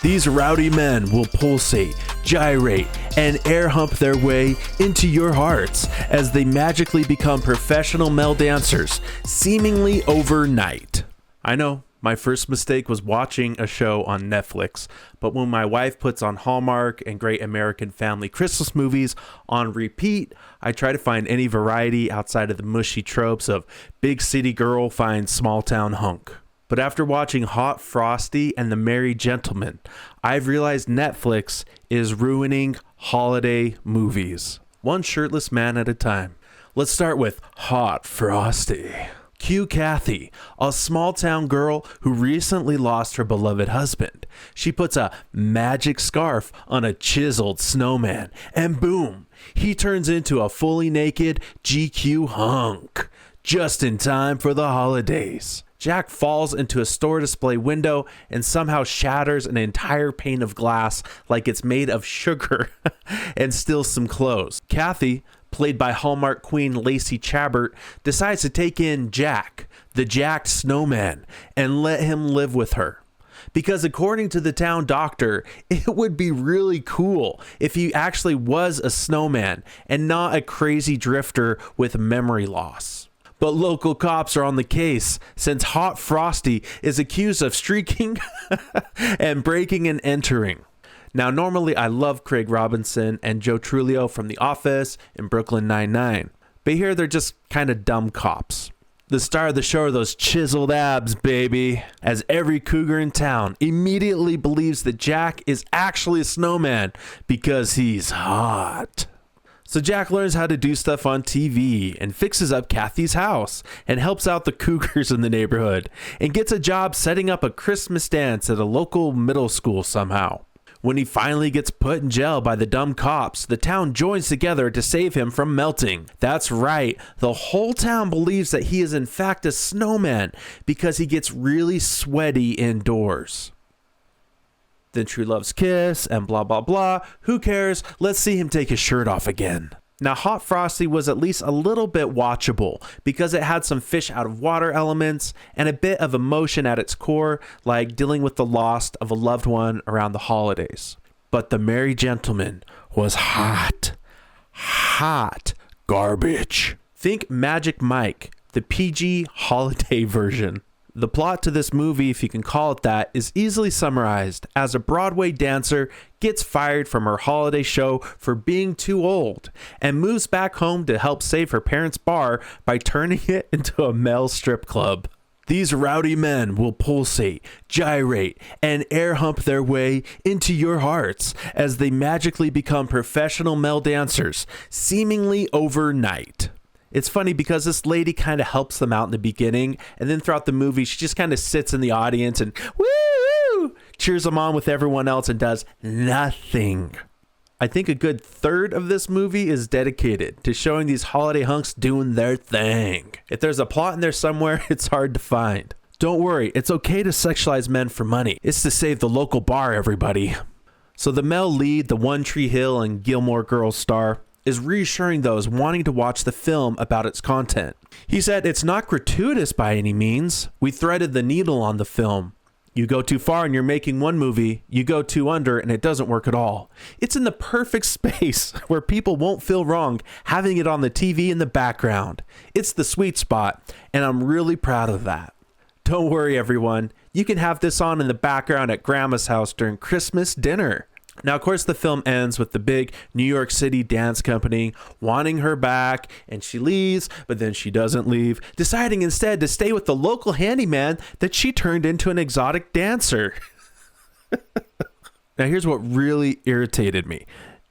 These rowdy men will pulsate, gyrate, and air hump their way into your hearts as they magically become professional male dancers, seemingly overnight. I know, my first mistake was watching a show on Netflix, but when my wife puts on Hallmark and Great American Family Christmas movies on repeat, I try to find any variety outside of the mushy tropes of big city girl finds small town hunk. But after watching Hot Frosty and The Merry Gentleman, I've realized Netflix is ruining holiday movies, one shirtless man at a time. Let's start with Hot Frosty. Cue Kathy, a small town girl who recently lost her beloved husband. She puts a magic scarf on a chiseled snowman, and boom, he turns into a fully naked GQ hunk, just in time for the holidays. Jack falls into a store display window and somehow shatters an entire pane of glass like it's made of sugar and steals some clothes. Kathy, played by Hallmark queen Lacey Chabert, decides to take in Jack, the jacked snowman, and let him live with her. Because according to the town doctor, it would be really cool if he actually was a snowman and not a crazy drifter with memory loss. But local cops are on the case since Hot Frosty is accused of streaking and breaking and entering. Now, normally I love Craig Robinson and Joe Trulio from The Office and Brooklyn Nine-Nine, but here they're just kind of dumb cops. The star of the show are those chiseled abs, baby, as every cougar in town immediately believes that Jack is actually a snowman because he's hot. So Jack learns how to do stuff on TV and fixes up Kathy's house and helps out the cougars in the neighborhood and gets a job setting up a Christmas dance at a local middle school somehow. When he finally gets put in jail by the dumb cops, the town joins together to save him from melting. That's right, the whole town believes that he is in fact a snowman because he gets really sweaty indoors. Then True Love's kiss and blah blah blah. Who cares? Let's see him take his shirt off again. Now, Hot Frosty was at least a little bit watchable because it had some fish out of water elements and a bit of emotion at its core, like dealing with the loss of a loved one around the holidays. But The Merry Gentleman was hot garbage. Think Magic Mike, the PG holiday version. The plot to this movie, if you can call it that, is easily summarized as a Broadway dancer gets fired from her holiday show for being too old and moves back home to help save her parents' bar by turning it into a male strip club. These rowdy men will pulsate, gyrate, and air hump their way into your hearts as they magically become professional male dancers, seemingly overnight. It's funny because this lady kind of helps them out in the beginning, and then throughout the movie, she just kind of sits in the audience and woo, cheers them on with everyone else and does nothing. I think a good third of this movie is dedicated to showing these holiday hunks doing their thing. If there's a plot in there somewhere, it's hard to find. Don't worry, it's okay to sexualize men for money. It's to save the local bar, everybody. So the male lead, the One Tree Hill and Gilmore Girls star, is reassuring those wanting to watch the film about its content. He said, "It's not gratuitous by any means. We threaded the needle on the film. You go too far and you're making one movie, you go too under and it doesn't work at all. It's in the perfect space where people won't feel wrong having it on the TV in the background. It's the sweet spot, and I'm really proud of that. Don't worry, everyone. You can have this on in the background at Grandma's house during Christmas dinner." Now, of course, the film ends with the big New York City dance company wanting her back, and she leaves, but then she doesn't leave, deciding instead to stay with the local handyman that she turned into an exotic dancer. Now, here's what really irritated me.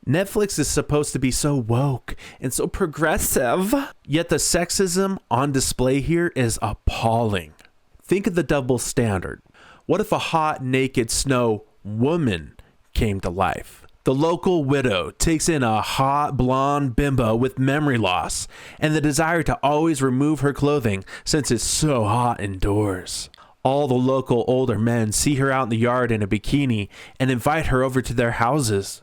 Netflix is supposed to be so woke and so progressive, yet the sexism on display here is appalling. Think of the double standard. What if a hot, naked snow woman came to life? The local widow takes in a hot blonde bimbo with memory loss and the desire to always remove her clothing since it's so hot indoors. All the local older men see her out in the yard in a bikini and invite her over to their houses.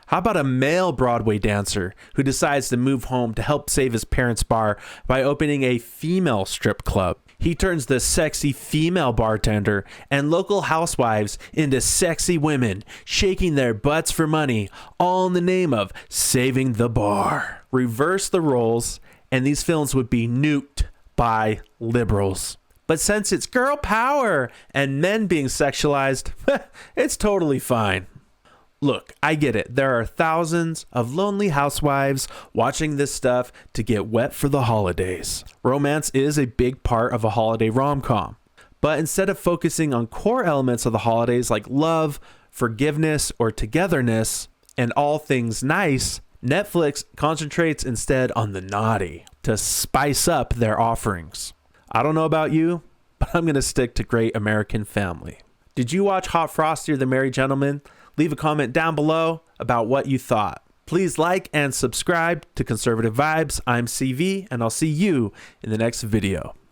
How about a male Broadway dancer who decides to move home to help save his parents' bar by opening a female strip club? He turns the sexy female bartender and local housewives into sexy women, shaking their butts for money, all in the name of saving the bar. Reverse the roles, and these films would be nuked by liberals. But since it's girl power and men being sexualized, it's totally fine. Look, I get it. There are thousands of lonely housewives watching this stuff to get wet for the holidays. Romance is a big part of a holiday rom-com. But instead of focusing on core elements of the holidays like love, forgiveness, or togetherness, and all things nice, Netflix concentrates instead on the naughty to spice up their offerings. I don't know about you, but I'm going to stick to Great American Family. Did you watch Hot Frosty or The Merry Gentleman? Leave a comment down below about what you thought. Please like and subscribe to Conservative Vibes. I'm CV, and I'll see you in the next video.